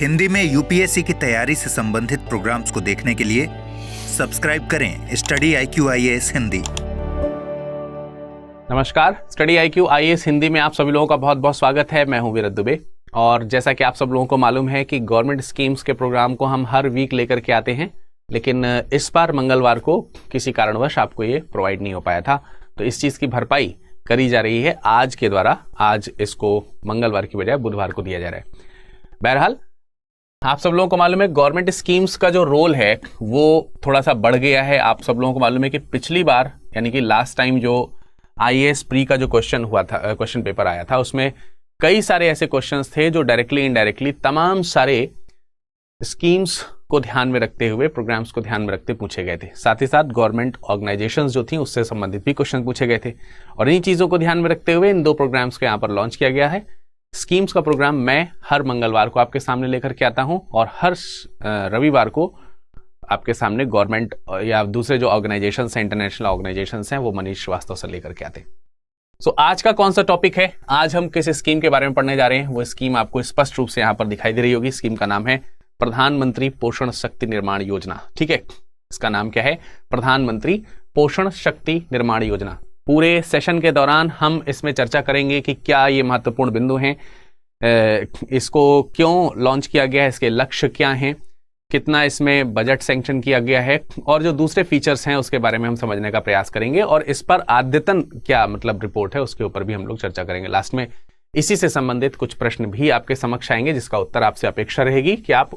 हिंदी में यूपीएससी की तैयारी से संबंधित प्रोग्राम्स को देखने के लिए सब्सक्राइब करें स्टडी IQ IAS हिंदी। नमस्कार, स्टडी IQ IAS हिंदी में आप सभी लोगों का बहुत बहुत स्वागत है। मैं हूं वीरत दुबे और जैसा कि आप सब लोगों को मालूम है कि गवर्नमेंट स्कीम्स के प्रोग्राम को हम हर वीक लेकर के आते हैं, लेकिन इस बार मंगलवार को किसी कारणवश आपको ये प्रोवाइड नहीं हो पाया था, तो इस चीज़ की भरपाई करी जा रही है आज के द्वारा। आज इसको मंगलवार की बजाय बुधवार को दिया जा रहा है। बहरहाल आप सब लोगों को मालूम है गवर्नमेंट स्कीम्स का जो रोल है वो थोड़ा सा बढ़ गया है। आप सब लोगों को मालूम है कि पिछली बार यानी कि लास्ट टाइम जो IAS प्री का जो क्वेश्चन हुआ था, क्वेश्चन पेपर आया था, उसमें कई सारे ऐसे क्वेश्चंस थे जो डायरेक्टली इनडायरेक्टली तमाम सारे स्कीम्स को ध्यान में रखते हुए, प्रोग्राम्स को ध्यान में रखते पूछे गए थे। साथ ही साथ गवर्नमेंट ऑर्गेनाइजेशंस जो थी उससे संबंधित भी क्वेश्चन पूछे गए थे और इन चीज़ों को ध्यान में रखते हुए इन दो प्रोग्राम्स को यहाँ पर लॉन्च किया गया है। स्कीम्स का प्रोग्राम मैं हर मंगलवार को आपके सामने लेकर के आता हूं और हर रविवार को आपके सामने गवर्नमेंट या दूसरे जो ऑर्गेनाइजेशंस हैं, इंटरनेशनल ऑर्गेनाइजेशंस हैं, वो मनीष श्रीवास्तव से लेकर के आते हैं। सो आज का कौन सा टॉपिक है, आज हम किस स्कीम के बारे में पढ़ने जा रहे हैं, वो स्कीम आपको स्पष्ट रूप से यहाँ पर दिखाई दे रही होगी। स्कीम का नाम है प्रधानमंत्री पोषण शक्ति निर्माण योजना। ठीक है, इसका नाम क्या है? प्रधानमंत्री पोषण शक्ति निर्माण योजना। पूरे सेशन के दौरान हम इसमें चर्चा करेंगे कि क्या ये महत्वपूर्ण बिंदु हैं, इसको क्यों लॉन्च किया गया है, इसके लक्ष्य क्या हैं, कितना इसमें बजट सैंक्शन किया गया है और जो दूसरे फीचर्स हैं उसके बारे में हम समझने का प्रयास करेंगे और इस पर अद्यतन क्या मतलब रिपोर्ट है उसके ऊपर भी हम लोग चर्चा करेंगे। लास्ट में इसी से संबंधित कुछ प्रश्न भी आपके समक्ष आएंगे जिसका उत्तर आपसे अपेक्षा रहेगी कि आप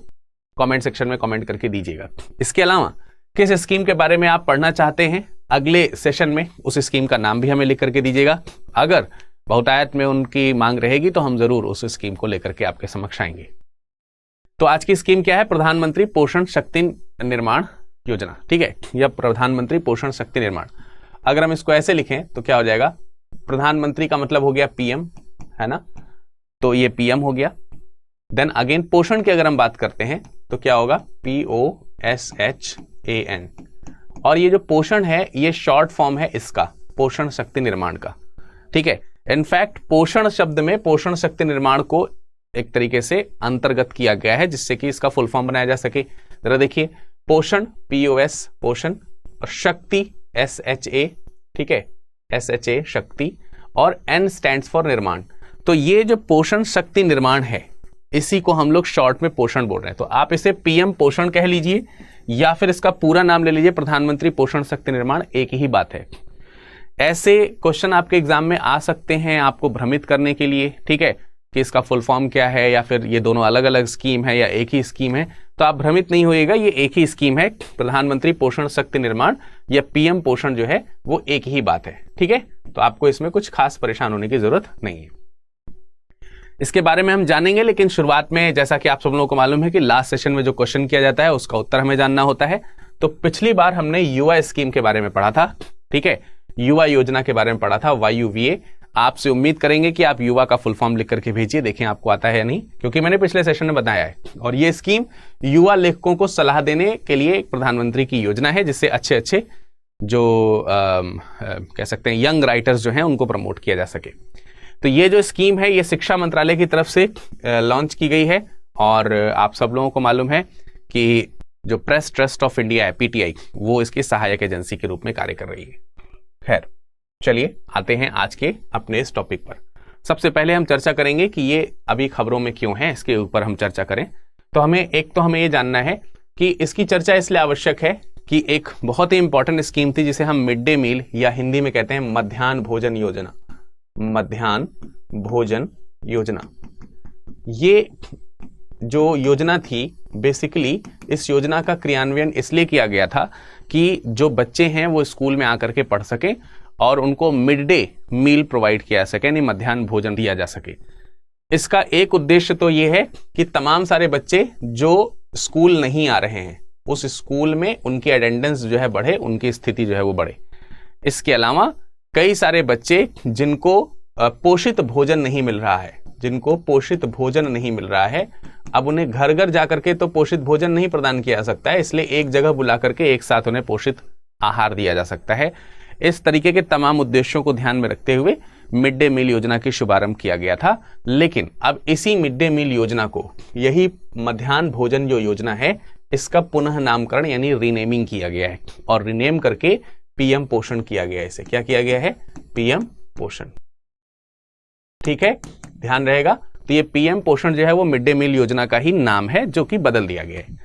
कमेंट सेक्शन में कमेंट करके दीजिएगा। इसके अलावा किस स्कीम के बारे में आप पढ़ना चाहते हैं अगले सेशन में, उस स्कीम का नाम भी हमें लिख करके दीजिएगा। अगर बहुतायत में उनकी मांग रहेगी तो हम जरूर उस स्कीम को लेकर के आपके समक्ष आएंगे। तो आज की स्कीम क्या है? प्रधानमंत्री पोषण शक्ति निर्माण योजना। ठीक है, यह प्रधानमंत्री पोषण शक्ति निर्माण, अगर हम इसको ऐसे लिखें तो क्या हो जाएगा? प्रधानमंत्री का मतलब हो गया PM, है ना, तो ये PM हो गया। देन अगेन पोषण की अगर हम बात करते हैं तो क्या होगा? POSHAN। और ये जो पोषण है ये शॉर्ट फॉर्म है इसका, पोषण शक्ति निर्माण का। ठीक है, इनफैक्ट पोषण शब्द में पोषण शक्ति निर्माण को एक तरीके से अंतर्गत किया गया है जिससे कि इसका फुल फॉर्म बनाया जा सके। जरा देखिए, पोषण POS पोषण और शक्ति SHA, ठीक है, SHA शक्ति, और N स्टैंड्स फॉर निर्माण। तो ये जो पोषण शक्ति निर्माण है इसी को हम लोग शॉर्ट में पोषण बोल रहे हैं। तो आप इसे PM पोषण कह लीजिए या फिर इसका पूरा नाम ले लीजिए प्रधानमंत्री पोषण शक्ति निर्माण, एक ही बात है। ऐसे क्वेश्चन आपके एग्जाम में आ सकते हैं आपको भ्रमित करने के लिए, ठीक है, कि इसका फुल फॉर्म क्या है या फिर ये दोनों अलग अलग स्कीम है या एक ही स्कीम है। तो आप भ्रमित नहीं होइएगा, ये एक ही स्कीम है। प्रधानमंत्री पोषण शक्ति निर्माण या PM पोषण जो है वो एक ही बात है। ठीक है, तो आपको इसमें कुछ खास परेशान होने की जरूरत नहीं है। इसके बारे में हम जानेंगे, लेकिन शुरुआत में जैसा कि आप सब लोगों को मालूम है कि लास्ट सेशन में जो क्वेश्चन किया जाता है उसका उत्तर हमें जानना होता है। तो पिछली बार हमने युवा स्कीम के बारे में पढ़ा था, ठीक है, युवा योजना के बारे में पढ़ा था, YUVA। आपसे उम्मीद करेंगे कि आप युवा का फुल फॉर्म लिख करके भेजिए, देखें आपको आता है या नहीं, क्योंकि मैंने पिछले सेशन में बताया है। और ये स्कीम युवा लेखकों को सलाह देने के लिए एक प्रधानमंत्री की योजना है जिससे अच्छे अच्छे जो कह सकते हैं यंग राइटर्स जो हैं उनको प्रमोट किया जा सके। तो ये जो स्कीम है ये शिक्षा मंत्रालय की तरफ से लॉन्च की गई है और आप सब लोगों को मालूम है कि जो प्रेस ट्रस्ट ऑफ इंडिया है PTI, वो इसकी सहायक एजेंसी के रूप में कार्य कर रही है। खैर, चलिए आते हैं आज के अपने इस टॉपिक पर। सबसे पहले हम चर्चा करेंगे कि ये अभी खबरों में क्यों है, इसके ऊपर हम चर्चा करें। तो हमें ये जानना है कि इसकी चर्चा इसलिए आवश्यक है कि एक बहुत ही इंपॉर्टेंट स्कीम थी जिसे हम मिड डे मील या हिंदी में कहते हैं मध्याह्न भोजन योजना। मध्याह्न भोजन योजना, ये जो योजना थी बेसिकली इस योजना का क्रियान्वयन इसलिए किया गया था कि जो बच्चे हैं वो स्कूल में आकर के पढ़ सके और उनको मिड डे मील प्रोवाइड किया जा सके, यानी मध्याह्न भोजन दिया जा सके। इसका एक उद्देश्य तो ये है कि तमाम सारे बच्चे जो स्कूल नहीं आ रहे हैं उस स्कूल में उनकी अटेंडेंस जो है बढ़े, उनकी स्थिति जो है वो बढ़े। इसके अलावा कई सारे बच्चे जिनको पोषित भोजन नहीं मिल रहा है, अब उन्हें घर घर जाकर के तो पोषित भोजन नहीं प्रदान किया जा सकता है, इसलिए एक जगह बुला करके एक साथ उन्हें पोषित आहार दिया जा सकता है। इस तरीके के तमाम उद्देश्यों को ध्यान में रखते हुए मिड डे मील योजना की शुभारंभ किया गया था। लेकिन अब इसी मिड डे मील योजना को, यही मध्याह्न भोजन जो योजना है, इसका पुनः नामकरण यानी रीनेमिंग किया गया है और रीनेम करके पीएम पोषण किया गया है। इसे क्या किया गया है? पीएम पोषण। ठीक है, ध्यान रहेगा। तो ये पीएम पोषण जो है वो मिड डे मील योजना का ही नाम है जो कि बदल दिया गया है।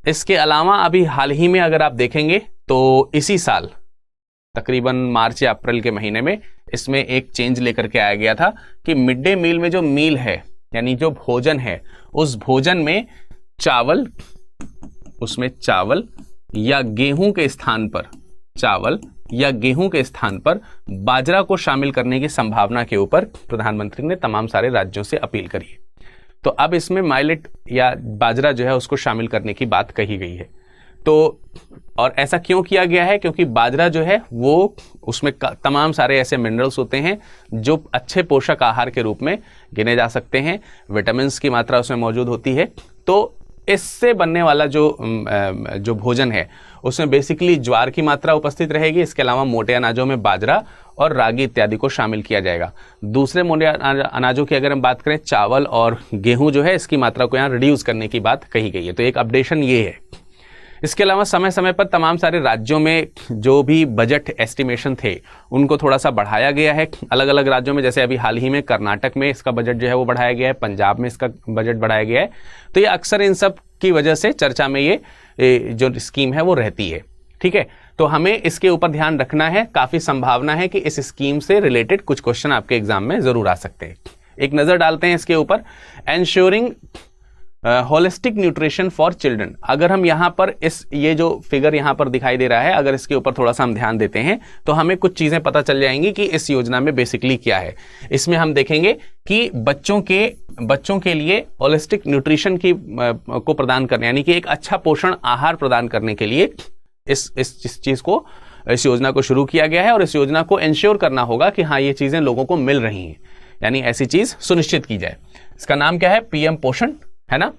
इसके अलावा अभी हाल ही में अगर आप देखेंगे तो इसी साल तकरीबन मार्च या अप्रैल के महीने में इसमें एक चेंज लेकर के आया गया था कि मिड डे मील में जो मील है यानी जो भोजन है, उस भोजन में चावल, उसमें चावल या गेहूं के स्थान पर, चावल या गेहूं के स्थान पर बाजरा को शामिल करने की संभावना के ऊपर प्रधानमंत्री ने तमाम सारे राज्यों से अपील करी है। तो अब इसमें माइलेट या बाजरा जो है उसको शामिल करने की बात कही गई है। तो और ऐसा क्यों किया गया है? क्योंकि बाजरा जो है वो, उसमें तमाम सारे ऐसे मिनरल्स होते हैं जो अच्छे पोषक आहार के रूप में गिने जा सकते हैं, विटामिन की मात्रा उसमें मौजूद होती है। तो इससे बनने वाला जो भोजन है उसमें बेसिकली ज्वार की मात्रा उपस्थित रहेगी। इसके अलावा मोटे अनाजों में बाजरा और रागी इत्यादि को शामिल किया जाएगा। दूसरे मोटे अनाजों की अगर हम बात करें, चावल और गेहूं जो है, इसकी मात्रा को यहाँ रिड्यूस करने की बात कही गई है। तो एक अपडेशन ये है। इसके अलावा समय समय पर तमाम सारे राज्यों में जो भी बजट एस्टिमेशन थे उनको थोड़ा सा बढ़ाया गया है अलग अलग राज्यों में। जैसे अभी हाल ही में कर्नाटक में इसका बजट जो है वो बढ़ाया गया है, पंजाब में इसका बजट बढ़ाया गया है। तो ये अक्सर इन सब की वजह से चर्चा में ये जो स्कीम है वो रहती है। ठीक है, तो हमें इसके ऊपर ध्यान रखना है। काफी संभावना है कि इस स्कीम से रिलेटेड कुछ क्वेश्चन आपके एग्जाम में जरूर आ सकते हैं। एक नजर डालते हैं इसके ऊपर। Ensuring holistic nutrition for children. अगर हम यहाँ पर ये जो फिगर यहाँ पर दिखाई दे रहा है, अगर इसके ऊपर थोड़ा सा हम ध्यान देते हैं तो हमें कुछ चीजें पता चल जाएंगी कि इस योजना में बेसिकली क्या है। इसमें हम देखेंगे कि बच्चों के लिए होलिस्टिक न्यूट्रिशन को प्रदान करने, यानी कि एक अच्छा पोषण आहार प्रदान करने के लिए इस योजना को शुरू किया गया है। और इस योजना को इंश्योर करना होगा कि हाँ, ये चीजें लोगों को मिल रही हैं, यानी ऐसी चीज सुनिश्चित की जाए। इसका नाम क्या है? पीएम पोषण, है ना।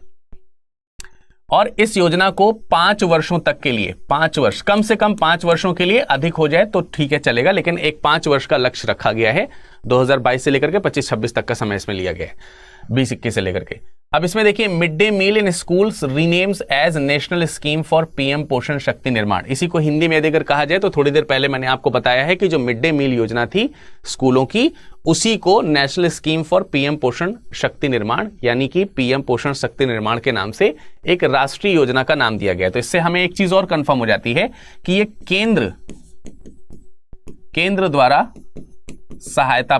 और इस योजना को 5 वर्षों तक के लिए, 5 वर्ष, कम से कम 5 वर्षों के लिए, अधिक हो जाए तो ठीक है चलेगा, लेकिन एक 5 वर्ष का लक्ष्य रखा गया है। 2022 से लेकर के 25-26 तक का समय इसमें लिया गया है, 20-21 से लेकर के। अब इसमें देखिए, mid day meal in schools renames as national scheme for PM Poshan Shakti निर्माण। इसी को हिंदी में अगर कहा जाए तो थोड़ी देर पहले मैंने आपको बताया है कि जो मिड डे मील योजना थी स्कूलों की, उसी को national scheme for PM Poshan Shakti निर्माण यानी कि पीएम पोषण शक्ति निर्माण के नाम से एक राष्ट्रीय योजना का नाम दिया गया है। तो इससे हमें एक चीज और कंफर्म हो जाती है कि ये केंद्र द्वारा सहायता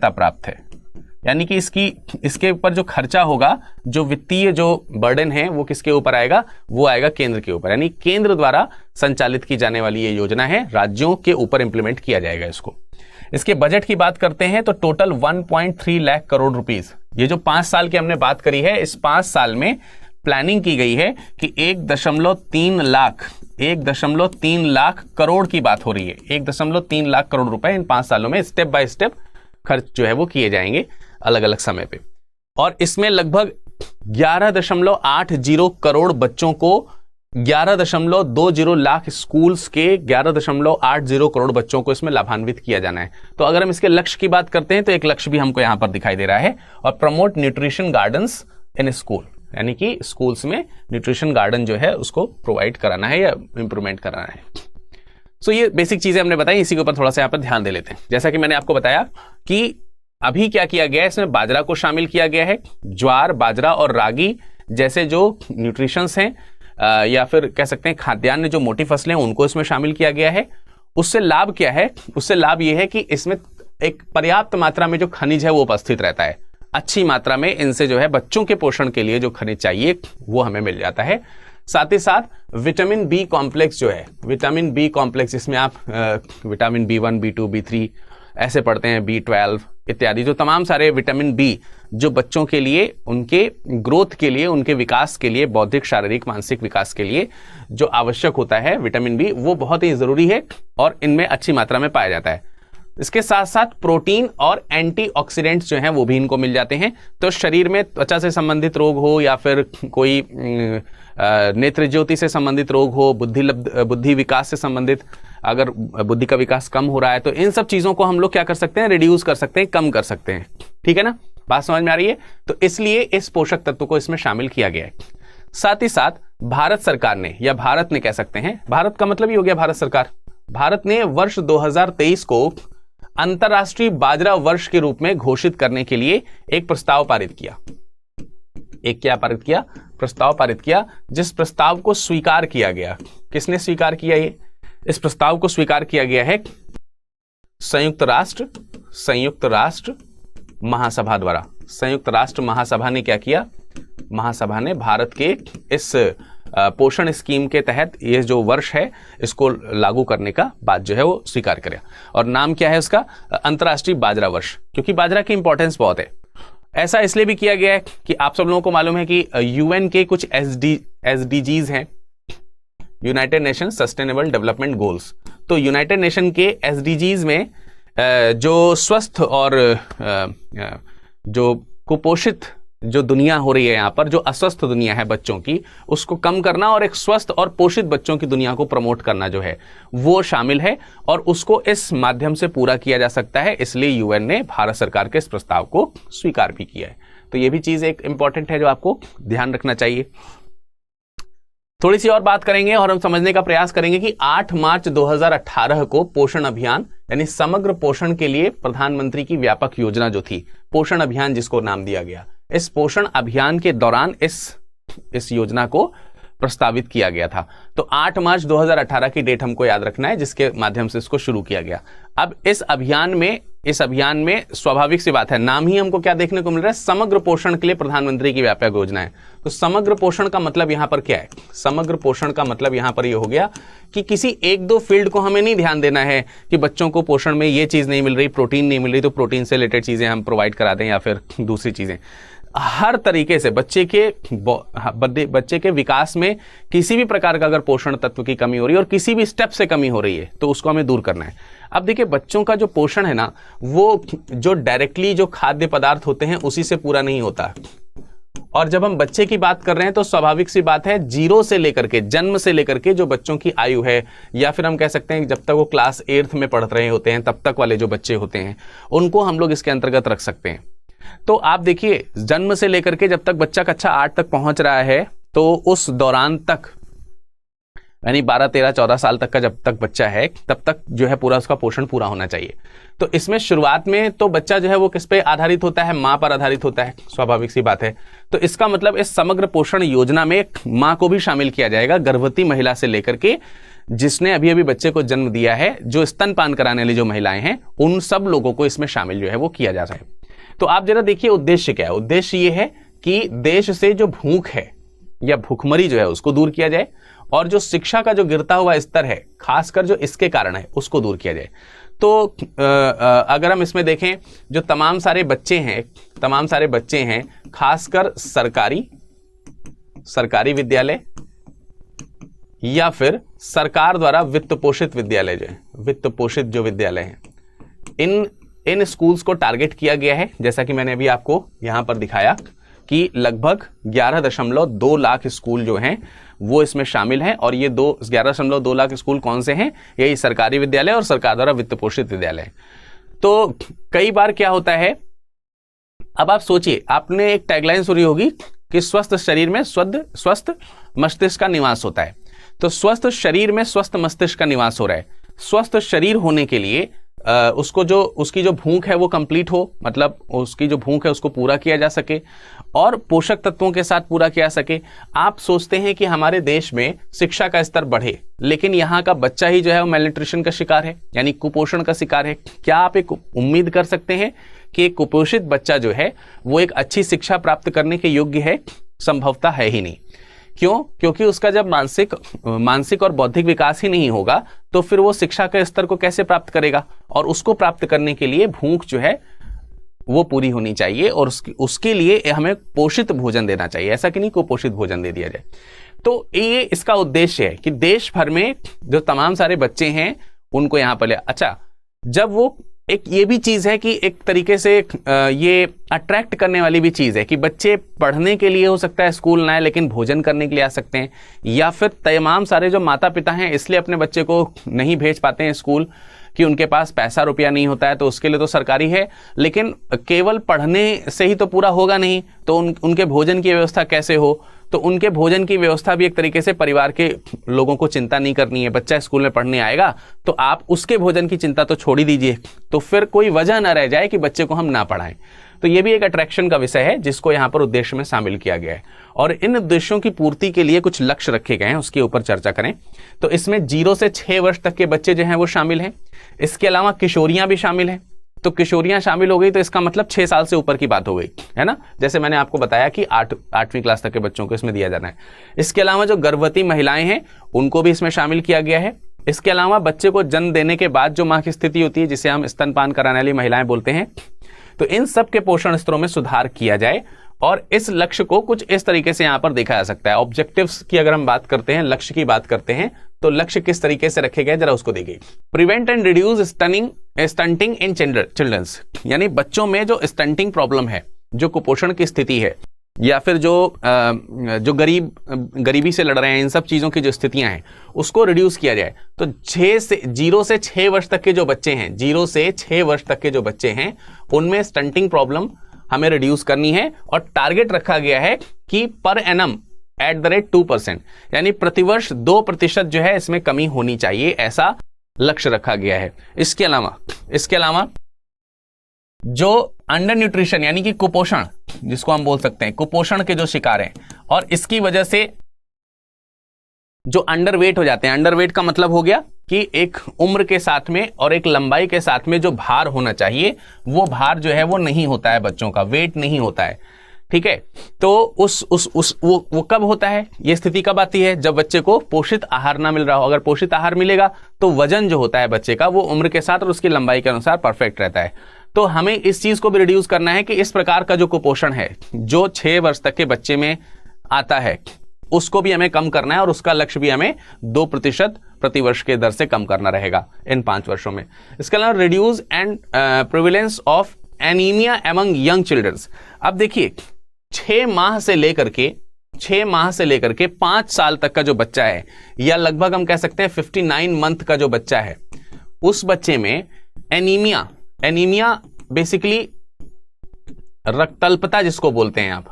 प्राप्त है, यानी कि इसके ऊपर जो खर्चा होगा, जो वित्तीय जो बर्डन है, वो किसके ऊपर आएगा? वो आएगा केंद्र के ऊपर। यानी केंद्र द्वारा संचालित की जाने वाली ये योजना है, राज्यों के ऊपर इंप्लीमेंट किया जाएगा इसको। इसके बजट की बात करते हैं तो टोटल 1.3 लाख करोड़ रुपीस। ये जो 5 साल की हमने बात करी है, इस 5 साल में प्लानिंग की गई है कि 1.3 लाख करोड़ की बात हो रही है। 1.3 लाख करोड़ रुपए इन 5 सालों में स्टेप बाय स्टेप खर्च जो है वो किए जाएंगे अलग अलग समय पे। और इसमें लगभग 11.80 करोड़ बच्चों को, 11.20 लाख स्कूल्स के 11.80 करोड़ बच्चों को इसमें लाभान्वित किया जाना है। तो अगर हम इसके लक्ष्य की बात करते हैं तो एक लक्ष्य भी हमको यहां पर दिखाई दे रहा है, और promote nutrition gardens in school, यानी कि स्कूल्स में न्यूट्रिशन गार्डन जो है उसको प्रोवाइड कराना है या इंप्रूवमेंट कराना है। सो ये बेसिक चीजें हमने बताई, इसी के ऊपर थोड़ा सा यहाँ पर ध्यान दे लेते हैं। जैसा कि मैंने आपको बताया कि अभी क्या किया गया है, इसमें बाजरा को शामिल किया गया है। ज्वार, बाजरा और रागी जैसे जो न्यूट्रिशंस हैं या फिर कह सकते हैं खाद्यान्न, जो मोटी फसलें हैं, उनको इसमें शामिल किया गया है। उससे लाभ क्या है? उससे लाभ ये है कि इसमें एक पर्याप्त मात्रा में जो खनिज है वो उपस्थित रहता है। अच्छी मात्रा में इनसे जो है बच्चों के पोषण के लिए जो खनिज चाहिए वो हमें मिल जाता है। साथ ही साथ विटामिन बी कॉम्प्लेक्स जो है, विटामिन बी कॉम्प्लेक्स, इसमें आप विटामिन B1, B2, B3 ऐसे पढ़ते हैं, B12 इत्यादि, जो तमाम सारे विटामिन बी जो बच्चों के लिए, उनके ग्रोथ के लिए, उनके विकास के लिए, बौद्धिक, शारीरिक, मानसिक विकास के लिए जो आवश्यक होता है विटामिन बी, वो बहुत ही जरूरी है और इनमें अच्छी मात्रा में पाया जाता है। इसके साथ साथ प्रोटीन और एंटीऑक्सीडेंट्स जो हैं वो भी इनको मिल जाते हैं। तो शरीर में त्वचा से संबंधित रोग हो या फिर कोई नेत्र ज्योति से संबंधित रोग हो, बुद्धि विकास से संबंधित अगर बुद्धि का विकास कम हो रहा है तो इन सब चीजों को हम लोग क्या कर सकते हैं, रिड्यूस कर सकते हैं, कम कर सकते हैं। ठीक है ना, बात समझ में आ रही है। तो इसलिए इस पोषक तत्व को इसमें शामिल किया गया है। साथ ही साथ भारत सरकार ने, या भारत ने कह सकते हैं, भारत का मतलब ही हो गया भारत सरकार, भारत ने वर्ष 2023 को अंतरराष्ट्रीय बाजरा वर्ष के रूप में घोषित करने के लिए एक प्रस्ताव पारित किया। एक क्या पारित किया, प्रस्ताव पारित किया, जिस प्रस्ताव को स्वीकार किया गया। किसने स्वीकार किया? ये इस प्रस्ताव को स्वीकार किया गया है संयुक्त राष्ट्र महासभा द्वारा। संयुक्त राष्ट्र महासभा ने क्या किया, महासभा ने भारत के इस पोषण स्कीम के तहत ये जो वर्ष है इसको लागू करने का बात जो है वो स्वीकार करें। और नाम क्या है उसका, अंतर्राष्ट्रीय बाजरा वर्ष, क्योंकि बाजरा की इंपॉर्टेंस बहुत है। ऐसा इसलिए भी किया गया है कि आप सब लोगों को मालूम है कि यूएन के कुछ एसडीजीज हैं, United nation sustainable development goals. तो यूनाइटेड नेशन के एसडीजीज में जो स्वस्थ और जो कुपोषित जो दुनिया हो रही है यहाँ पर, जो अस्वस्थ दुनिया है बच्चों की, उसको कम करना और एक स्वस्थ और पोषित बच्चों की दुनिया को प्रमोट करना जो है वो शामिल है, और उसको इस माध्यम से पूरा किया जा सकता है। इसलिए यूएन ने भारत सरकार के इस प्रस्ताव को स्वीकार भी किया है। तो ये भी चीज एक इंपॉर्टेंट है जो आपको ध्यान रखना चाहिए। थोड़ी सी और बात करेंगे और हम समझने का प्रयास करेंगे कि 8 मार्च 2018 को पोषण अभियान यानी समग्र पोषण के लिए प्रधानमंत्री की व्यापक योजना जो थी, पोषण अभियान जिसको नाम दिया गया, इस पोषण अभियान के दौरान इस योजना को प्रस्तावित किया गया था। तो 8 मार्च 2018 की डेट हमको याद रखना है, जिसके माध्यम से इसको शुरू किया गया। अब इस अभियान में स्वाभाविक सी बात है, नाम ही हमको क्या देखने को मिल रहा है, समग्र पोषण के लिए प्रधानमंत्री की व्यापक योजना है। तो समग्र पोषण का मतलब यहां पर क्या है, समग्र पोषण का मतलब यहां पर ये हो गया कि किसी एक दो फील्ड को हमें नहीं ध्यान देना है कि बच्चों को पोषण में ये चीज नहीं मिल रही, प्रोटीन नहीं मिल रही, तो प्रोटीन से रिलेटेड चीजें हम प्रोवाइड करा दें या फिर दूसरी चीजें। हर तरीके से बच्चे के विकास में किसी भी प्रकार का अगर पोषण तत्व की कमी हो रही है और किसी भी स्टेप से कमी हो रही है तो उसको हमें दूर करना है। अब देखिए, बच्चों का जो पोषण है ना, वो जो डायरेक्टली जो खाद्य पदार्थ होते हैं उसी से पूरा नहीं होता। और जब हम बच्चे की बात कर रहे हैं तो स्वाभाविक सी बात है, जीरो से लेकर के, जन्म से लेकर के जो बच्चों की आयु है, या फिर हम कह सकते हैं जब तक वो क्लास 8th में पढ़ रहे होते हैं तब तक वाले जो बच्चे होते हैं उनको हम लोग इसके अंतर्गत रख सकते हैं। तो आप देखिए, जन्म से लेकर के जब तक बच्चा कक्षा 8 तक पहुंच रहा है तो उस दौरान तक, यानी 12, 13, 14 साल तक का जब तक बच्चा है तब तक जो है पूरा उसका पोषण पूरा होना चाहिए। तो इसमें शुरुआत में तो बच्चा जो है वो किस पे आधारित होता है, माँ पर आधारित होता है, स्वाभाविक सी बात है। तो इसका मतलब इस समग्र पोषण योजना में माँ को भी शामिल किया जाएगा, गर्भवती महिला से लेकर के जिसने अभी अभी बच्चे को जन्म दिया है, जो स्तनपान कराने वाली जो महिलाएं हैं, उन सब लोगों को इसमें शामिल जो है वो किया जा रहा है। तो आप जरा देखिए उद्देश्य क्या है। उद्देश्य ये है कि देश से जो भूख है या भूखमरी जो है उसको दूर किया जाए, और जो शिक्षा का जो गिरता हुआ स्तर है खासकर जो इसके कारण है उसको दूर किया जाए। तो अगर हम इसमें देखें, जो तमाम सारे बच्चे हैं खासकर सरकारी विद्यालय या फिर सरकार द्वारा वित्त पोषित विद्यालय जो है, वित्त पोषित जो विद्यालय हैं, इन स्कूल्स को टारगेट किया गया है। जैसा कि मैंने अभी आपको यहां पर दिखाया कि लगभग 11.2 लाख स्कूल जो हैं वो इसमें शामिल हैं। और ये 11.2 लाख स्कूल कौन से हैं, यही सरकारी विद्यालय और सरकार द्वारा वित्त पोषित विद्यालय। तो कई बार क्या होता है, अब आप सोचिए, आपने एक टैगलाइन सुनी होगी कि स्वस्थ शरीर में स्वस्थ मस्तिष्क का निवास होता है। तो स्वस्थ शरीर में स्वस्थ मस्तिष्क का निवास हो रहा है। स्वस्थ शरीर होने के लिए उसकी जो भूख है वो कंप्लीट हो, मतलब उसकी जो भूख है उसको पूरा किया जा सके और पोषक तत्वों के साथ पूरा किया सके। आप सोचते हैं कि हमारे देश में शिक्षा का स्तर बढ़े, लेकिन यहाँ का बच्चा ही जो है वो मेलन्यूट्रिशन का शिकार है, यानी कुपोषण का शिकार है। क्या आप एक उम्मीद कर सकते हैं कि एक कुपोषित बच्चा जो है वो एक अच्छी शिक्षा प्राप्त करने के योग्य है? संभवतः है ही नहीं। क्यों? क्योंकि उसका जब मानसिक और बौद्धिक विकास ही नहीं होगा तो फिर वो शिक्षा के स्तर को कैसे प्राप्त करेगा? और उसको प्राप्त करने के लिए भूख जो है वो पूरी होनी चाहिए, और उसके लिए हमें पोषित भोजन देना चाहिए, ऐसा कि नहीं कुपोषित भोजन दे दिया जाए। तो ये इसका उद्देश्य है कि देश भर में जो तमाम सारे बच्चे हैं उनको यहाँ पर अच्छा, जब वो एक ये भी चीज है कि एक तरीके से ये अट्रैक्ट करने वाली भी चीज है कि बच्चे पढ़ने के लिए हो सकता है स्कूल ना आए, लेकिन भोजन करने के लिए आ सकते हैं, या फिर तमाम सारे जो माता पिता हैं इसलिए अपने बच्चे को नहीं भेज पाते हैं स्कूल कि उनके पास पैसा रुपया नहीं होता है, तो उसके लिए तो सरकारी है, लेकिन केवल पढ़ने से ही तो पूरा होगा नहीं, तो उनके भोजन की व्यवस्था कैसे हो, तो उनके भोजन की व्यवस्था भी एक तरीके से परिवार के लोगों को चिंता नहीं करनी है। बच्चा स्कूल में पढ़ने आएगा तो आप उसके भोजन की चिंता तो छोड़ ही दीजिए, तो फिर कोई वजह ना रह जाए कि बच्चे को हम ना पढ़ाएं। तो ये भी एक अट्रैक्शन का विषय है जिसको यहाँ पर उद्देश्य में शामिल किया गया है, और इन उद्देश्यों की पूर्ति के लिए कुछ लक्ष्य रखे गए हैं, उसके ऊपर चर्चा करें। तो इसमें 0 से 6 वर्ष तक के बच्चे जो हैं वो शामिल हैं। इसके अलावा किशोरियां भी शामिल हैं। तो किशोरियां शामिल हो गई तो इसका मतलब 6 साल से ऊपर की बात हो गई, है ना, जैसे मैंने आपको बताया कि 8वीं क्लास तक के बच्चों को इसमें दिया जाना है। इसके अलावा जो गर्भवती महिलाएं हैं उनको भी इसमें शामिल किया गया है। इसके अलावा बच्चे को जन्म देने के बाद जो मां की स्थिति होती है, जिसे हम स्तनपान कराने वाली महिलाएं बोलते हैं, तो इन सब के पोषण स्तरों में सुधार किया जाए। और इस लक्ष्य को कुछ इस तरीके से यहां पर देखा जा सकता है। ऑब्जेक्टिव्स की अगर हम बात करते हैं, लक्ष्य की बात करते हैं, तो लक्ष्य किस तरीके से रखे गए जरा उसको देखिए। Prevent and reduce stunting in childrens, यानी बच्चों में जो स्टंटिंग प्रॉब्लम है, जो कुपोषण की स्थिति है, या फिर जो गरीबी से लड़ रहे हैं, इन सब चीजों की जो स्थितियां हैं उसको रिड्यूस किया जाए। तो 0 से 6 वर्ष तक के जो बच्चे हैं, 0 से 6 वर्ष तक के जो बच्चे हैं, उनमें स्टंटिंग प्रॉब्लम हमें रिड्यूस करनी है। और टारगेट रखा गया है कि पर एनम @2%, यानी प्रतिवर्ष 2% जो है इसमें कमी होनी चाहिए, ऐसा लक्ष्य रखा गया है। इसके अलावा जो अंडर न्यूट्रिशन यानी कि कुपोषण जिसको हम बोल सकते हैं, कुपोषण के जो शिकार हैं और इसकी वजह से जो अंडरवेट हो जाते हैं, अंडरवेट का मतलब हो गया कि एक उम्र के साथ में और एक लंबाई के साथ में जो भार होना चाहिए वो भार जो है वो नहीं होता है, बच्चों का वेट नहीं होता है, ठीक है। तो वो कब होता है, ये स्थिति कब आती है, जब बच्चे को पोषित आहार ना मिल रहा हो। अगर पोषित आहार मिलेगा तो वजन जो होता है बच्चे का वो उम्र के साथ और उसकी लंबाई के अनुसार परफेक्ट रहता है। तो हमें इस चीज को भी रिड्यूस करना है कि इस प्रकार का जो कुपोषण है जो 6 वर्ष तक के बच्चे में आता है उसको भी हमें कम करना है, और उसका लक्ष्य भी हमें 2% प्रतिवर्ष के दर से कम करना रहेगा इन 5 वर्षों में। इसके अलावा reduce and prevalence of anaemia among young childrens. अब देखिए 6 माह से लेकर के 5 साल तक का जो बच्चा है, या लगभग हम कह सकते हैं 59 मंथ का जो बच्चा है, उस बच्चे में एनीमिया बेसिकली रक्तल्पता जिसको बोलते हैं आप,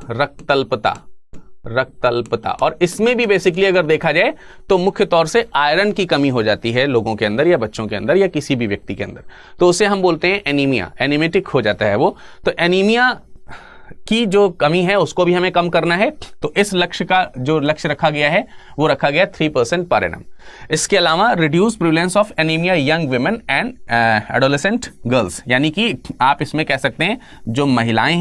रक्तल्पता, और इसमें भी बेसिकली अगर देखा जाए तो मुख्य तौर से आयरन की कमी हो जाती है लोगों के अंदर या बच्चों के अंदर या किसी भी व्यक्ति के अंदर, तो उसे हम बोलते हैं एनीमिया, एनीमेटिक हो जाता है वो। तो एनीमिया की जो कमी है उसको भी हमें कम करना है। तो इस लक्ष्य का जो लक्ष्य रखा गया है वो रखा गया 3% पर एनम। इसके अलावा reduce prevalence of anaemia young women and adolescent girls, यानी कि आप इसमें कह सकते हैं जो महिलाएं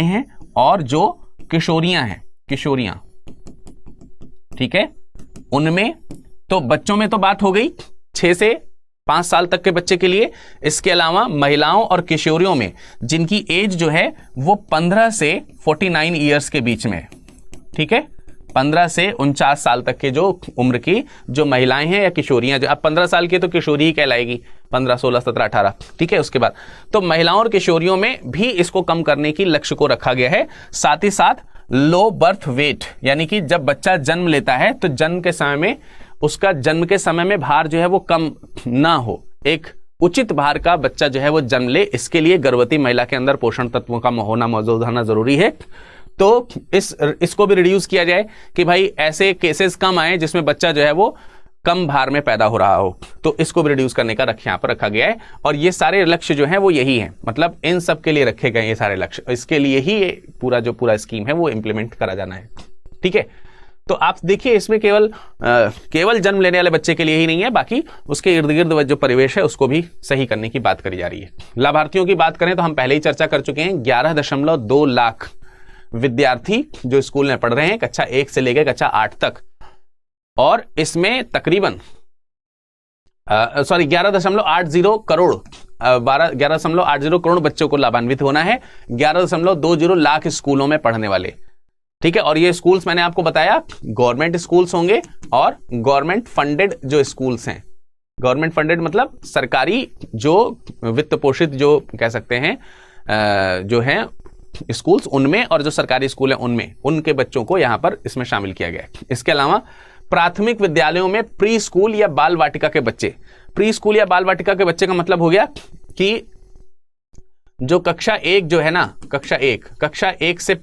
हैं और जो किशोरियां, ठीक है, उनमें तो बच्चों में तो बात हो गई 6 से 5 साल तक के बच्चे के लिए। इसके अलावा महिलाओं और किशोरियों में जिनकी एज जो है वो 15 से 49 ईयर्स के बीच में, ठीक है, 15 से 49 साल तक के जो उम्र की जो महिलाएं हैं या किशोरियां, जो अब 15 साल की तो किशोरी ही कहलाएगी, 15, 16, 17, 18, ठीक है। उसके बाद तो महिलाओं और किशोरियों में भी इसको कम करने की लक्ष्य को रखा गया है। साथ ही साथ लो बर्थ वेट, यानी कि जब बच्चा जन्म लेता है तो जन्म के समय में भार जो है वो कम ना हो, एक उचित भार का बच्चा जो है वो जन्म ले, इसके लिए गर्भवती महिला के अंदर पोषण तत्वों का होना मौजूद होना जरूरी है। तो इसको भी रिड्यूस किया जाए कि भाई ऐसे केसेस कम आए जिसमें बच्चा जो है वो कम भार में पैदा हो रहा हो, तो इसको भी रिड्यूस करने का यहाँ पर रखा गया है। और ये सारे लक्ष्य जो हैं वो यही हैं, मतलब इन सब के लिए रखे गए ये सारे लक्ष्य, इसके लिए ही पूरा स्कीम है वो इंप्लीमेंट करा जाना है, ठीक है। तो आप देखिए इसमें केवल जन्म लेने वाले बच्चे के लिए ही नहीं है, बाकी उसके इर्द गिर्द जो परिवेश है उसको भी सही करने की बात करी जा रही है। लाभार्थियों की बात करें तो हम पहले ही चर्चा कर चुके हैं, 11.2 लाख विद्यार्थी जो स्कूल में पढ़ रहे हैं कक्षा 1 से लेकर कक्षा 8 तक, और इसमें तकरीबन 11.80 करोड़ 11.80 करोड़ बच्चों को लाभान्वित होना है, 11.20 लाख स्कूलों में पढ़ने वाले, ठीक है। और ये स्कूल्स मैंने आपको बताया गवर्नमेंट स्कूल्स होंगे और गवर्नमेंट फंडेड जो स्कूल्स हैं गवर्नमेंट फंडेड मतलब सरकारी जो वित्त पोषित जो कह सकते हैं जो हैं स्कूल्स, उनमें, और जो सरकारी स्कूल है उनमें, उनके बच्चों को यहां पर इसमें शामिल किया गया है। इसके अलावा प्राथमिक विद्यालयों में प्री स्कूल या बाल वाटिका के बच्चे, प्री स्कूल या बाल वाटिका के बच्चे का मतलब हो गया कि जो कक्षा 1 जो है ना, कक्षा 1 से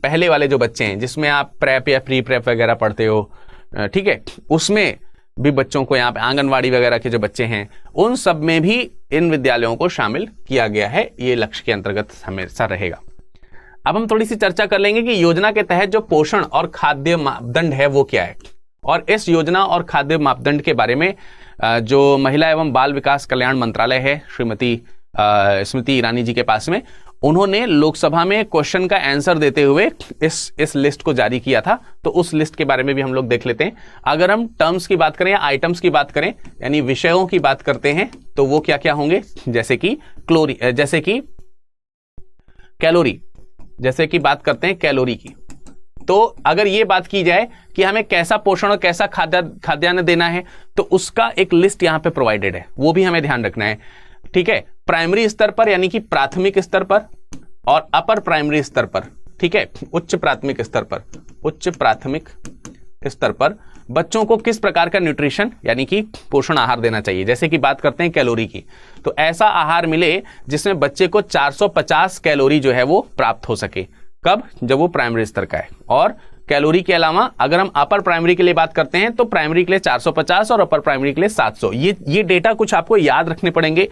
पहले वाले जो बच्चे हैं, जिसमें आप प्रेप या प्री प्रेप वगैरह पढ़ते हो, ठीक है, उसमें भी बच्चों को, यहाँ पे आंगनवाड़ी वगैरह के जो बच्चे हैं, उन सब में भी इन विद्यालयों को शामिल किया गया है। ये लक्ष्य के अंतर्गत हमेशा रहेगा। अब हम थोड़ी सी चर्चा कर लेंगे कि योजना के तहत जो पोषण और खाद्य मापदंड है वो क्या है, और इस योजना और खाद्य मापदंड के बारे में जो महिला एवं बाल विकास कल्याण मंत्रालय है, श्रीमती स्मृति ईरानी जी के पास में, उन्होंने लोकसभा में क्वेश्चन का आंसर देते हुए इस लिस्ट को जारी किया था। तो उस लिस्ट के बारे में भी हम लोग देख लेते हैं। अगर हम टर्म्स की बात करें या आइटम्स की बात करें, यानी विषयों की बात करते हैं, तो वो क्या क्या होंगे, जैसे कि कैलोरी, जैसे कि बात करते हैं कैलोरी की। तो अगर ये बात की जाए कि हमें कैसा पोषण और कैसा खाद्यान्न देना है, तो उसका एक लिस्ट यहां पे प्रोवाइडेड है, वो भी हमें ध्यान रखना है। ठीक है, प्राइमरी स्तर पर यानी कि प्राथमिक स्तर पर और अपर प्राइमरी स्तर पर, ठीक है, उच्च प्राथमिक स्तर पर बच्चों को किस प्रकार का न्यूट्रिशन यानी कि पोषण आहार देना चाहिए। जैसे कि बात करते हैं कैलोरी की, तो ऐसा आहार मिले जिसमें बच्चे को 450 कैलोरी जो है वो प्राप्त हो सके। कब? जब वो प्राइमरी स्तर का है। और कैलोरी के अलावा अगर हम अपर प्राइमरी के लिए बात करते हैं, तो प्राइमरी के लिए 450 और अपर प्राइमरी के लिए 700। ये डेटा कुछ आपको याद रखने पड़ेंगे।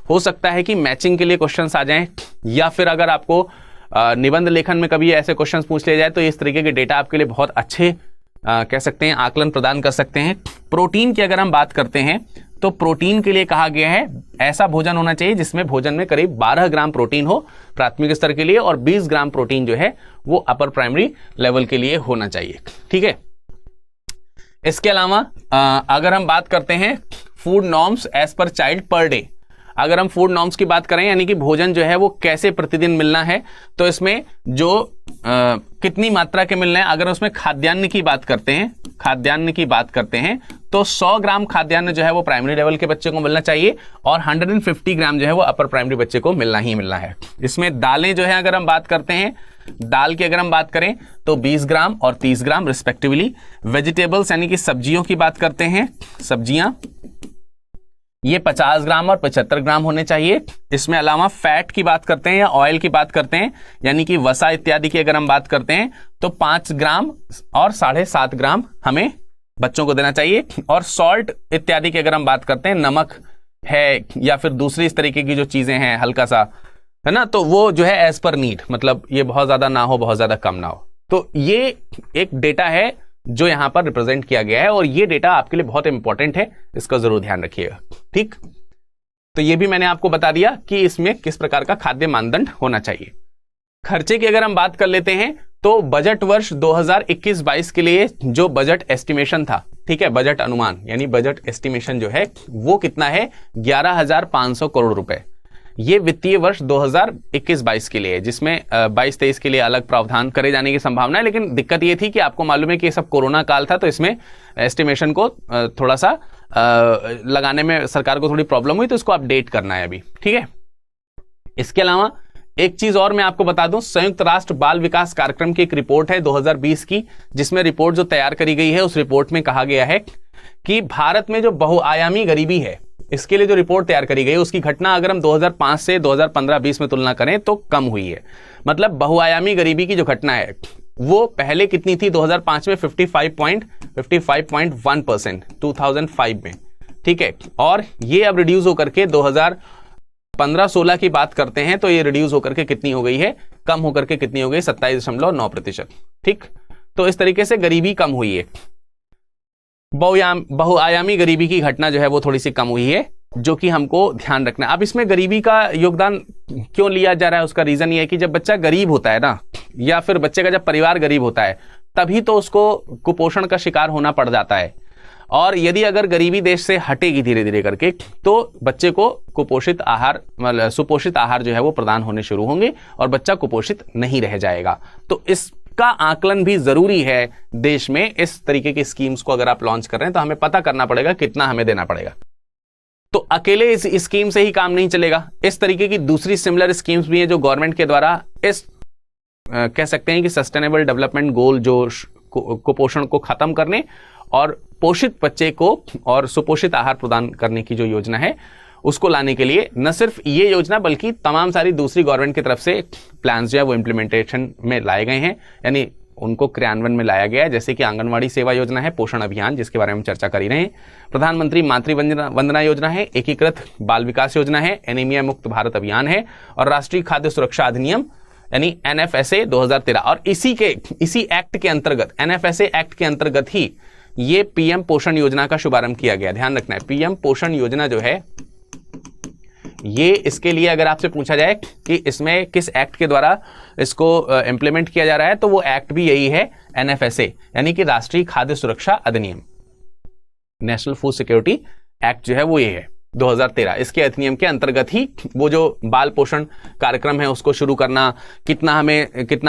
हो सकता है कि मैचिंग के लिए क्वेश्चंस आ जाएं, या फिर अगर आपको निबंध लेखन में कभी ऐसे क्वेश्चंस पूछ लिए जाए, तो इस तरीके के डेटा आपके लिए बहुत अच्छे कह सकते हैं आकलन प्रदान कर सकते हैं। प्रोटीन की अगर हम बात करते हैं, तो प्रोटीन के लिए कहा गया है ऐसा भोजन होना चाहिए जिसमें भोजन में करीब 12 ग्राम प्रोटीन हो प्राथमिक स्तर के लिए, और 20 ग्राम प्रोटीन जो है वो अपर प्राइमरी लेवल के लिए होना चाहिए। ठीक है, इसके अलावा अगर हम बात करते हैं food norms as per child per day, अगर हम फूड नॉर्म्स की बात करें यानी कि भोजन जो है वो कैसे प्रतिदिन मिलना है, तो इसमें जो कितनी मात्रा के मिलना है, अगर उसमें खाद्यान्न की बात करते हैं तो 100 ग्राम खाद्यान्न जो है वो प्राइमरी लेवल के बच्चे को मिलना चाहिए, और 150 ग्राम जो है वो अपर प्राइमरी बच्चे को मिलना ही मिलना है। इसमें दालें जो है अगर हम बात करते हैं, दाल की अगर हम बात करें तो 20 ग्राम और 30 ग्राम रिस्पेक्टिवली। वेजिटेबल्स यानी कि सब्जियों की बात करते हैं, सब्जियां ये 50 ग्राम और 75 ग्राम होने चाहिए। इसमें अलावा फैट की बात करते हैं या ऑयल की बात करते हैं, यानी कि वसा इत्यादि की अगर हम बात करते हैं, तो 5 ग्राम और 7.5 ग्राम हमें बच्चों को देना चाहिए। और सॉल्ट इत्यादि की अगर हम बात करते हैं, नमक है या फिर दूसरी इस तरीके की जो चीजें हैं हल्का सा, है ना, तो वो जो है एज पर नीड, मतलब ये बहुत ज्यादा ना हो बहुत ज्यादा कम ना हो। तो ये एक डेटा है जो यहां पर रिप्रेजेंट किया गया है, और ये डेटा आपके लिए बहुत इंपॉर्टेंट है, इसका जरूर ध्यान रखिएगा। ठीक, तो ये भी मैंने आपको बता दिया कि इसमें किस प्रकार का खाद्य मानदंड होना चाहिए। खर्चे की अगर हम बात कर लेते हैं, तो बजट वर्ष 2021-22 के लिए जो बजट एस्टिमेशन था, ठीक है, बजट अनुमान यानी बजट एस्टिमेशन जो है वो कितना है, 11,500 करोड़ रुपए। ये वित्तीय वर्ष 2021-22 के लिए है, जिसमें 22-23 के लिए अलग प्रावधान करे जाने की संभावना है। लेकिन दिक्कत ये थी कि आपको मालूम है कि ये सब कोरोना काल था, तो इसमें एस्टिमेशन को थोड़ा सा लगाने में सरकार को थोड़ी प्रॉब्लम हुई, तो इसको अपडेट करना है अभी। ठीक है, इसके अलावा एक चीज और मैं आपको बता दूं, संयुक्त राष्ट्र बाल विकास कार्यक्रम की एक रिपोर्ट है 2020 की, जिसमें रिपोर्ट जो तैयार करी गई है, उस रिपोर्ट में कहा गया है कि भारत में जो बहुआयामी गरीबी है, इसके लिए जो रिपोर्ट तैयार करी गई है, उसकी घटना अगर हम 2005 से 2015-20 में तुलना करें तो कम हुई है। मतलब बहुआयामी गरीबी की जो घटना है वो पहले कितनी थी, 2005 में 55.1% 2005 में, ठीक है, और ये अब रिड्यूस होकर के 2015-16 की बात करते हैं तो ये रिड्यूस होकर के कितनी हो गई है, कम होकर के कितनी हो गई, 27.9%। ठीक, तो इस तरीके से गरीबी कम हुई है। बहुआयामी गरीबी की घटना जो है वो थोड़ी सी कम हुई है, जो कि हमको ध्यान रखना है। अब इसमें गरीबी का योगदान क्यों लिया जा रहा है, उसका रीजन ये है कि जब बच्चा गरीब होता है ना, या फिर बच्चे का जब परिवार गरीब होता है, तभी तो उसको कुपोषण का शिकार होना पड़ जाता है। और यदि अगर गरीबी देश से हटेगी धीरे धीरे करके, तो बच्चे को कुपोषित आहार मतलब सुपोषित आहार जो है वो प्रदान होने शुरू होंगे और बच्चा कुपोषित नहीं रह जाएगा। तो इस उसका आकलन भी जरूरी है देश में। इस तरीके की स्कीम्स को अगर आप लॉन्च कर रहे हैं तो हमें पता करना पड़ेगा कितना हमें देना पड़ेगा। तो अकेले इस स्कीम से ही काम नहीं चलेगा, इस तरीके की दूसरी सिमिलर स्कीम्स भी हैं जो गवर्नमेंट के द्वारा इस कह सकते हैं कि सस्टेनेबल डेवलपमेंट गोल जो कुपोषण को खत्म करने और पोषित बच्चे को और सुपोषित आहार प्रदान करने की जो योजना है उसको लाने के लिए न सिर्फ ये योजना बल्कि तमाम सारी दूसरी गवर्नमेंट की तरफ से प्लान जो है वो इम्प्लीमेंटेशन में लाए गए हैं, यानी उनको क्रियान्वयन में लाया गया है। जैसे कि आंगनवाड़ी सेवा योजना है, पोषण अभियान जिसके बारे में चर्चा कर ही रहे हैं, प्रधानमंत्री मातृ वंदना योजना है, एकीकृत बाल विकास योजना है, एनीमिया मुक्त भारत अभियान है और राष्ट्रीय खाद्य सुरक्षा अधिनियम यानी NFSA 2013। और इसी एक्ट के अंतर्गत, NFSA एक्ट के अंतर्गत ही ये PM पोषण योजना का शुभारंभ किया गया। ध्यान रखना है, PM पोषण योजना जो है ये, इसके लिए अगर आपसे पूछा जाए कि इसमें किस एक्ट के द्वारा इसको इंप्लीमेंट किया जा रहा है तो वो एक्ट भी यही है, NFSA यानी कि राष्ट्रीय खाद्य सुरक्षा अधिनियम, नेशनल फूड सिक्योरिटी एक्ट जो है वो ये है 2013। इसके अधिनियम के अंतर्गत ही वो जो बाल पोषण कार्यक्रम है उसको शुरू करना, कितना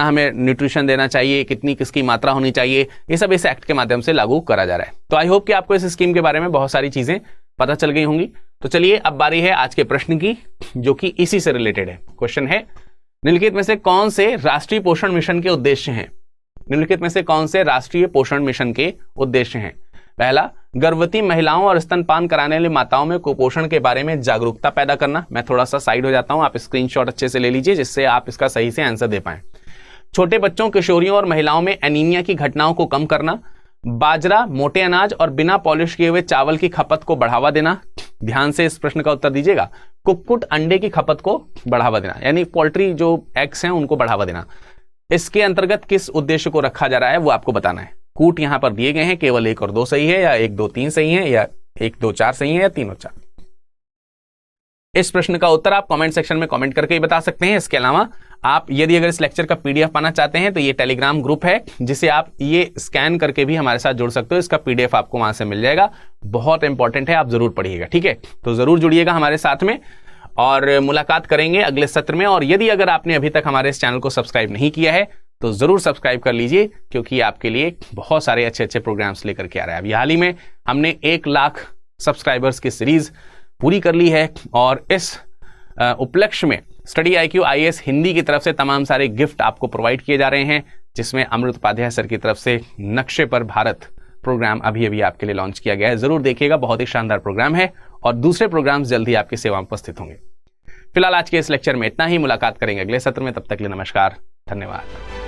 हमें न्यूट्रिशन देना चाहिए, कितनी किसकी मात्रा होनी चाहिए, ये सब इस एक्ट के माध्यम से लागू करा जा रहा है। तो आई होप कि आपको इस स्कीम के बारे में बहुत सारी चीजें पता चल गई होंगी। तो चलिए अब बारी है आज के प्रश्न की, जो कि इसी से रिलेटेड है। क्वेश्चन है, निम्नलिखित में से कौन से राष्ट्रीय पोषण मिशन के उद्देश्य हैं? निम्नलिखित में से कौन से राष्ट्रीय पोषण मिशन के उद्देश्य हैं? पहला, गर्भवती महिलाओं और स्तनपान कराने वाली माताओं में कुपोषण के बारे में जागरूकता पैदा करना। मैं थोड़ा सा साइड हो जाता हूं, आप स्क्रीनशॉट अच्छे से ले लीजिए जिससे आप इसका सही से आंसर दे पाएं। छोटे बच्चों, किशोरियों और महिलाओं में एनीमिया की घटनाओं को कम करना। बाजरा, मोटे अनाज और बिना पॉलिश किए हुए चावल की खपत को बढ़ावा देना। ध्यान से इस प्रश्न का उत्तर दीजिएगा। कुक्कुट अंडे की खपत को बढ़ावा देना, यानी पोल्ट्री जो एग्स हैं उनको बढ़ावा देना। इसके अंतर्गत किस उद्देश्य को रखा जा रहा है वो आपको बताना है। कूट यहां पर दिए गए हैं, केवल 1 और 2 सही है या 1 2 3 सही है या 1 2 4 सही है या 3 और 4। इस प्रश्न का उत्तर आप कमेंट सेक्शन में कमेंट करके ही बता सकते हैं। इसके अलावा आप यदि अगर इस लेक्चर का PDF पाना चाहते हैं तो ये टेलीग्राम ग्रुप है जिसे आप ये स्कैन करके भी हमारे साथ जुड़ सकते हो। इसका PDF आपको वहां से मिल जाएगा, बहुत इंपॉर्टेंट है, आप जरूर पढ़िएगा, ठीक है। तो जरूर जुड़िएगा हमारे साथ में और मुलाकात करेंगे अगले सत्र में। और यदि अगर आपने अभी तक हमारे इस चैनल को सब्सक्राइब नहीं किया है तो जरूर सब्सक्राइब कर लीजिए, क्योंकि आपके लिए बहुत सारे अच्छे अच्छे प्रोग्राम्स लेकर के आ रहे हैं। अभी हाल ही में हमने 1 लाख सब्सक्राइबर्स की सीरीज पूरी कर ली है और इस उपलक्ष्य में स्टडी IQ IAS हिंदी की तरफ से तमाम सारे गिफ्ट आपको प्रोवाइड किए जा रहे हैं, जिसमें अमृत उपाध्याय सर की तरफ से नक्शे पर भारत प्रोग्राम अभी आपके लिए लॉन्च किया गया है। जरूर देखिएगा, बहुत ही शानदार प्रोग्राम है और दूसरे प्रोग्राम्स जल्दी आपकी सेवा में उपस्थित होंगे। फिलहाल आज के इस लेक्चर में इतना ही, मुलाकात करेंगे अगले सत्र में, तब तक के लिए नमस्कार, धन्यवाद।